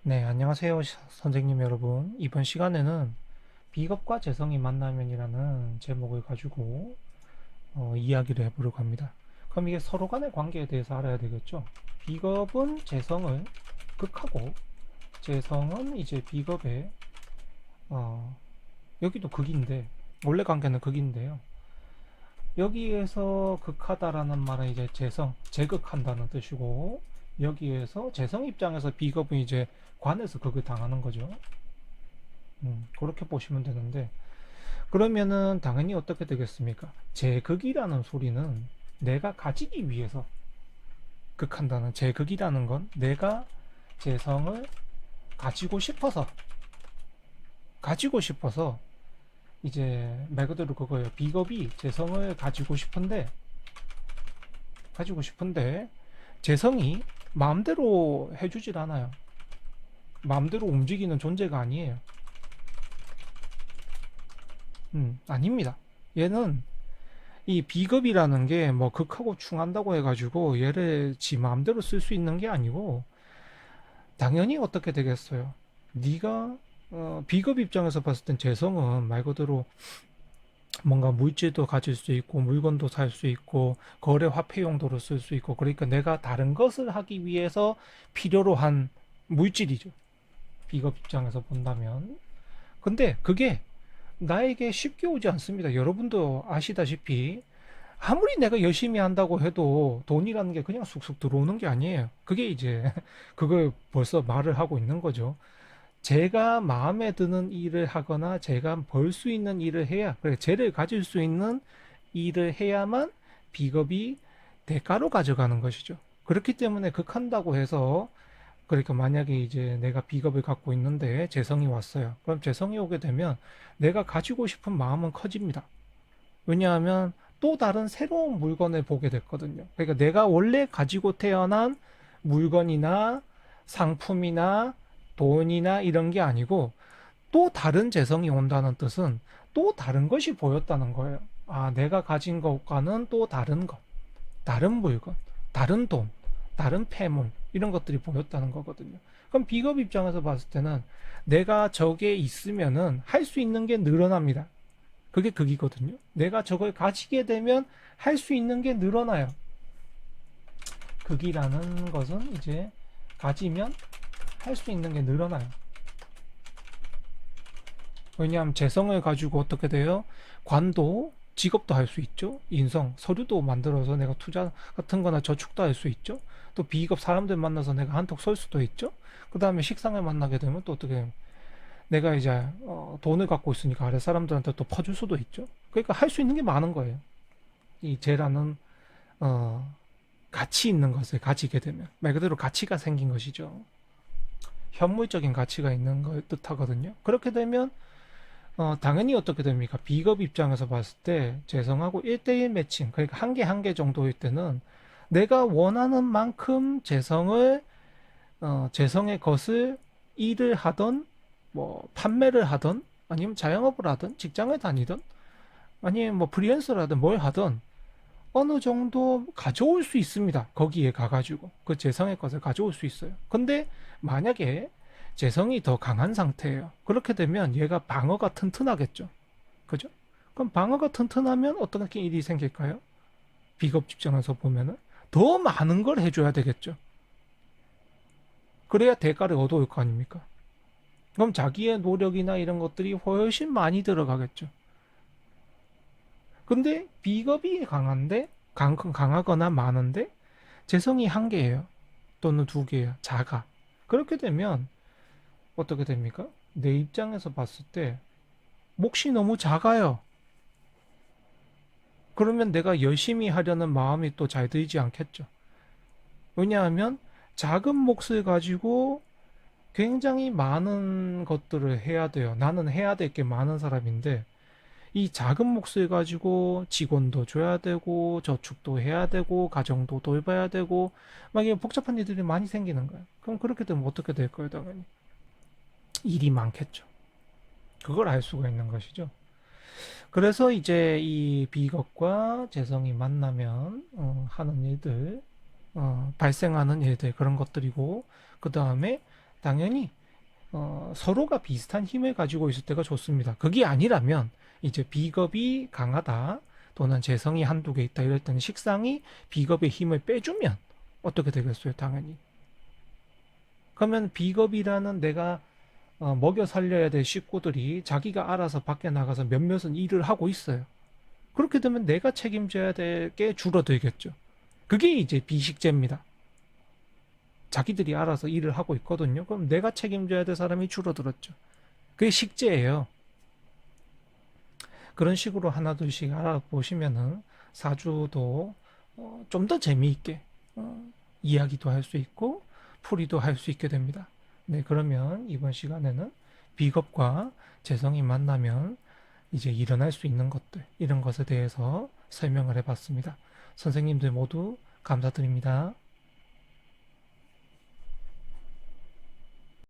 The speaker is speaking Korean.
네, 안녕하세요, 선생님 여러분. 이번 시간에는 비겁과 재성이 만나면이라는 제목을 가지고 이야기를 해보려고 합니다. 그럼 이게 서로 간의 관계에 대해서 알아야 되겠죠? 비겁은 재성을 극하고 재성은 이제 비겁의 어, 여기도 극인데 원래 관계는 극인데요. 여기에서 극하다라는 말은 이제 재성, 제극한다는 뜻이고 여기에서 재성 입장에서 비겁은 이제 관에서 극을 당하는 거죠. 그렇게 보시면 되는데 그러면은 당연히 어떻게 되겠습니까? 제극이라는 소리는 내가 가지기 위해서 극한다는 제극이라는 건 내가 재성을 가지고 싶어서 이제 말 그대로 그거예요. 비겁이 재성을 가지고 싶은데 재성이 마음대로 해주질 않아요. 마음대로 움직이는 존재가 아니에요. 아닙니다. 얘는 이 비겁이라는 게 뭐 극하고 충한다고 해가지고 얘를 지 마음대로 쓸 수 있는 게 아니고 당연히 어떻게 되겠어요? 네가 비겁 입장에서 봤을 땐 재성은 말 그대로 뭔가 물질도 가질 수 있고 물건도 살 수 있고 거래 화폐 용도로 쓸 수 있고 그러니까 내가 다른 것을 하기 위해서 필요로 한 물질이죠. 비겁 입장에서 본다면. 근데 그게 나에게 쉽게 오지 않습니다. 여러분도 아시다시피 아무리 내가 열심히 한다고 해도 돈이라는 게 그냥 쑥쑥 들어오는 게 아니에요. 그게 이제 그걸 벌써 말을 하고 있는 거죠. 제가 마음에 드는 일을 하거나 제가 벌 수 있는 일을 해야, 그래, 재를 가질 수 있는 일을 해야만 비겁이 대가로 가져가는 것이죠. 그렇기 때문에 극한다고 해서 그러니까 만약에 이제 내가 비겁을 갖고 있는데 재성이 왔어요. 그럼 재성이 오게 되면 내가 가지고 싶은 마음은 커집니다. 왜냐하면 또 다른 새로운 물건을 보게 됐거든요. 그러니까 내가 원래 가지고 태어난 물건이나 상품이나 돈이나 이런 게 아니고 또 다른 재성이 온다는 뜻은 또 다른 것이 보였다는 거예요. 아, 내가 가진 것과는 또 다른 것, 다른 물건, 다른 돈, 다른 폐물, 이런 것들이 보였다는 거거든요. 그럼 비겁 입장에서 봤을 때는 내가 저게 있으면은 할 수 있는 게 늘어납니다. 그게 극이거든요. 내가 저걸 가지게 되면 할 수 있는 게 늘어나요. 극이라는 것은 이제 가지면 할 수 있는 게 늘어나요. 왜냐하면 재성을 가지고 어떻게 돼요? 관도, 직업도 할 수 있죠. 인성, 서류도 만들어서 내가 투자 같은 거나 저축도 할 수 있죠. 또 비급 사람들 만나서 내가 한턱 쏠 수도 있죠. 그 다음에 식상을 만나게 되면 또 어떻게 내가 이제 돈을 갖고 있으니까 아래 사람들한테 또 퍼줄 수도 있죠. 그러니까 할 수 있는 게 많은 거예요. 이 재라는 어, 가치 있는 것을 가지게 되면 말 그대로 가치가 생긴 것이죠. 현물적인 가치가 있는 걸 뜻하거든요. 그렇게 되면 당연히 어떻게 됩니까? 비겁 입장에서 봤을 때 재성하고 1대1 매칭, 그러니까 한 개 한 개 정도일 때는 내가 원하는 만큼 재성의 것을 일을 하던, 뭐, 판매를 하던, 아니면 자영업을 하던, 직장을 다니던, 아니면 뭐 프리랜서를 하든 뭘 하든 어느 정도 가져올 수 있습니다. 거기에 가가지고 그 재성의 것을 가져올 수 있어요. 근데 만약에 재성이 더 강한 상태예요. 그렇게 되면 얘가 방어가 튼튼하겠죠. 그죠? 그럼 방어가 튼튼하면 어떤 일이 생길까요? 비겁 직장에서 보면은 더 많은 걸 해줘야 되겠죠. 그래야 대가를 얻어올 거 아닙니까? 그럼 자기의 노력이나 이런 것들이 훨씬 많이 들어가겠죠. 근데 비겁이 강하거나 많은데 재성이 한 개예요. 또는 두 개예요. 작아. 그렇게 되면 어떻게 됩니까? 내 입장에서 봤을 때 몫이 너무 작아요. 그러면 내가 열심히 하려는 마음이 또 잘 들지 않겠죠. 왜냐하면 작은 몫을 가지고 굉장히 많은 것들을 해야 돼요. 나는 해야 될 게 많은 사람인데 이 작은 몫을 가지고 직원도 줘야 되고 저축도 해야 되고 가정도 돌봐야 되고 막 이런 복잡한 일들이 많이 생기는 거예요. 그럼 그렇게 되면 어떻게 될까요? 당연히 일이 많겠죠. 그걸 알 수가 있는 것이죠. 그래서 이제 이 비겁과 재성이 만나면 하는 일들, 발생하는 일들 그런 것들이고 그 다음에 당연히 서로가 비슷한 힘을 가지고 있을 때가 좋습니다. 그게 아니라면 이제 비겁이 강하다 또는 재성이 한두 개 있다 이럴 때는 식상이 비겁의 힘을 빼주면 어떻게 되겠어요? 당연히. 그러면 비겁이라는 내가 먹여 살려야 될 식구들이 자기가 알아서 밖에 나가서 몇몇은 일을 하고 있어요. 그렇게 되면 내가 책임져야 될 게 줄어들겠죠. 그게 이제 비식제입니다. 자기들이 알아서 일을 하고 있거든요. 그럼 내가 책임져야 될 사람이 줄어들었죠. 그게 식재예요. 그런 식으로 하나둘씩 알아보시면은 사주도 좀 더 재미있게 이야기도 할 수 있고 풀이도 할 수 있게 됩니다. 네, 그러면 이번 시간에는 비겁과 재성이 만나면 이제 일어날 수 있는 것들, 이런 것에 대해서 설명을 해봤습니다. 선생님들 모두 감사드립니다.